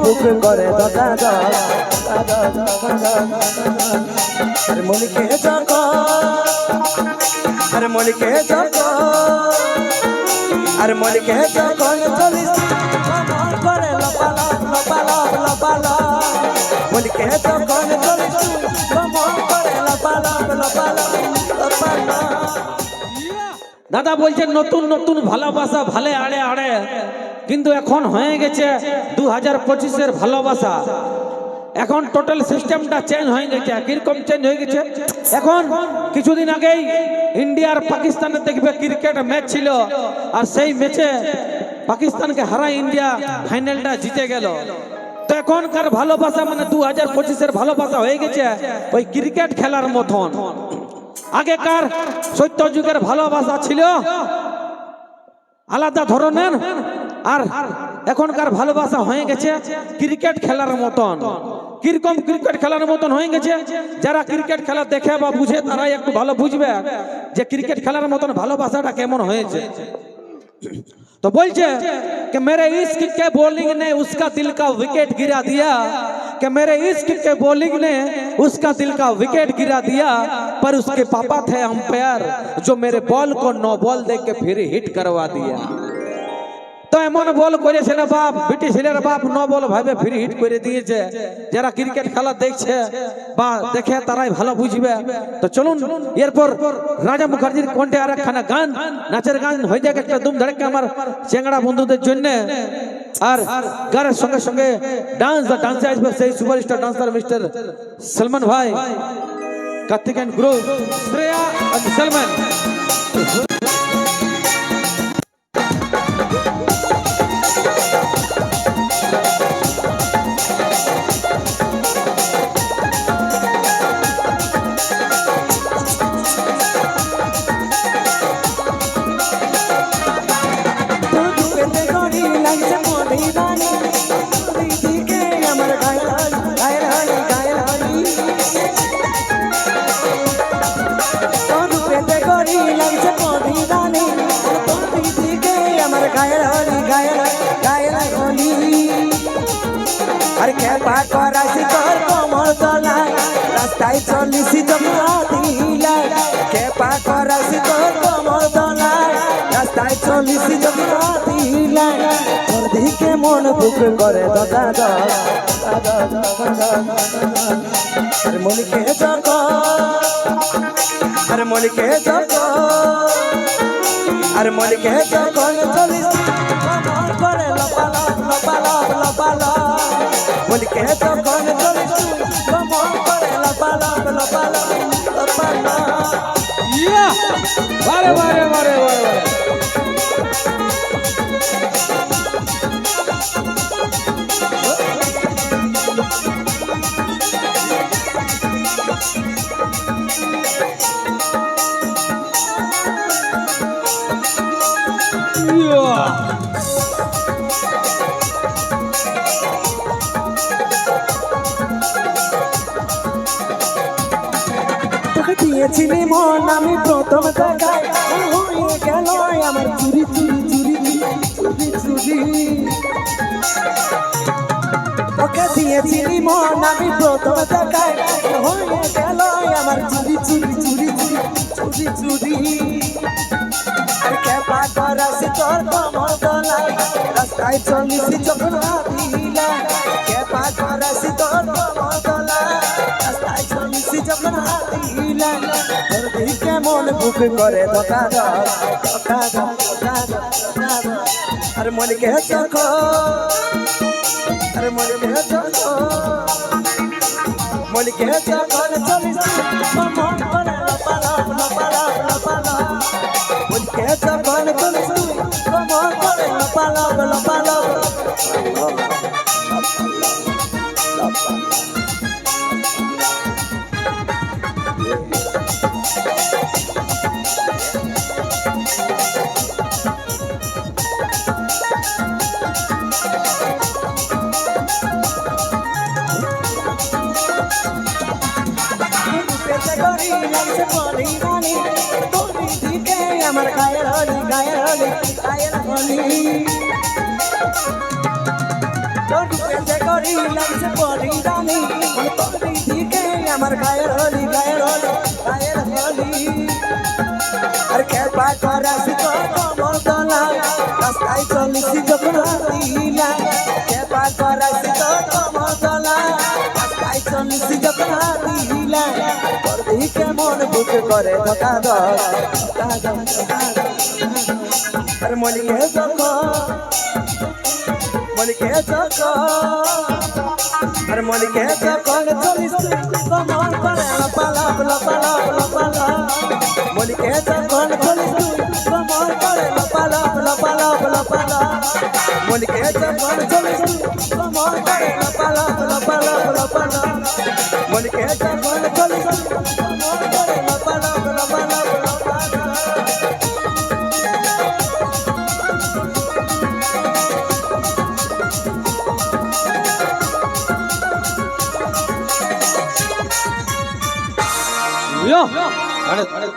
বুক করে দাদা আরে মলিকে যখন আরে মলিকে যখন আরে মলিকে যখন চলিস মন করে লপালপ লপালপ লপালপ মলিকে যখন চলিস মন করে লপালপ লপালপ লপালপ। দাদা বলছেন নতুন নতুন ভালোবাসা ভালে আড়ে আড়ে, কিন্তু এখন হয়ে গেছে 2025-এর ভালোবাসা। এখন টোটাল সিস্টেমটা চেঞ্জ হয়ে গেছে। কিরকম চেঞ্জ হয়ে গেছে? এখন কিছুদিন আগেই ইন্ডিয়া আর পাকিস্তানের দেখবে ক্রিকেট ম্যাচ ছিল, আর সেই ম্যাচে পাকিস্তানকে হারায় ইন্ডিয়া ফাইনালটা জিতে গেল। তো এখনকার ভালোবাসা মানে 2025-এর ভালোবাসা হয়ে গেছে ওই ক্রিকেট খেলার মতন। আগেকার সত্য যুগের ভালোবাসা ছিল আলাদা ধরনের, আর এখনকার ভালোবাসা হয়ে গেছে ক্রিকেট খেলার মতন। কিরকম ক্রিকেট খেলার মতন হয়ে গেছে? যারা ক্রিকেট খেলা দেখে বা বুঝে তারাই একটু ভালো বুঝবে যে ক্রিকেট খেলার মতন ভালোবাসাটা কেমন হয়েছে। तो बोलছে कि मेरे इश्क के बॉलिंग ने उसका दिल का विकेट गिरा दिया, कि मेरे इश्क के बॉलिंग ने उसका दिल का विकेट गिरा दिया, पर उसके पापा थे अंपायर जो मेरे बॉल को नो बॉल दे के फिर हिट करवा दिया। তো এমন বল করেছে না বাপ, বিটি ছেলের বাপ নো বল ভাবে ফ্রি হিট করে দিয়েছে। যারা ক্রিকেট খেলা দেখছে বা দেখে তারাই ভালো বুঝবে। তো চলুন এরপর রাজা মুখার্জির কণ্ঠে আর একখানা গান, নাচের গান হয়ে যাক একটা দুম ধড়কে আমার চেংড়া বন্ধুদের জন্য। আর গানের সঙ্গে সঙ্গে ডান্সে আসবে সেই সুপারস্টার ডান্সার মিস্টার সলমান ভাই, কার্তিক এন্ড গ্রুপ, শ্রেয়া আর সলমান। अरे क्या बात करासी तोर कमर तलाय रास्ताय चलिसी जमुना दिलाय क्या बात करासी तोर कमर तलाय रास्ताय चलिसी जमुना दिलाय तोर दिके मन बुक करे दादा दादा अरे मलिके जको अरे मलिके जको अरे मलिके जको चलिसी मन करे लपालप लपालप लपालप मलिके जको चलिसी मन करे लपालप लपालप लपालप। या बारे बारे बारे बारे দিয়েছিলি মন আমি প্রথম দেখায় হয়ে গেল আমার চুরি চুরি চুরি চুরি চুরি ওকে দিয়েছিলি মন আমি প্রথম দেখায় হয়ে গেল আমার চুরি চুরি চুরি চুরি চুরি আর কেপা করাছি তোর কমর তলায় রাস্তায় চলিছি যখন দিলা কেপা করাছি তোর কমর তলায় রাস্তায় চলিছি যখন দিলা তোর দিকে মন বুক করে ধোকা দাও আর মলিকে চোখো আর মলিকে চোখো মলিকে চোখো চলিছি মন করে লপালপ লপালপ লপালপ মলিকে চোখো চলিছি মন করে লপালপ লপালপ আমার গায়ের হলি গায়ের হলি গায়ের হলি পরি লাগছে পরি রানী মন তোরি দিকে আমার গায়ের হলি গায়ের হলি গায়ের হলি আর খেপা করাছি তো কমর তলা রাস্তায় চলিছি যখন হাতিলা খেপা করাছি তো কমর তলা রাস্তায় চলিছি যখন হাতিলা করবি কেমন বুক করে ধোকা দাও আর মলিকে যখন মলিকে যখন আর মলিকে যখন চলিস কমর পালা পালা পালা পালা পালা মলিকে যখন চলিস কমর পালা পালা পালা পালা পালা পালা মলিকে যখন চলিস কমর পালা পালা পালা পালা পালা পালা মলিকে যখন চলিস কমর পালা পালা পালা পালা পালা পালা Yo!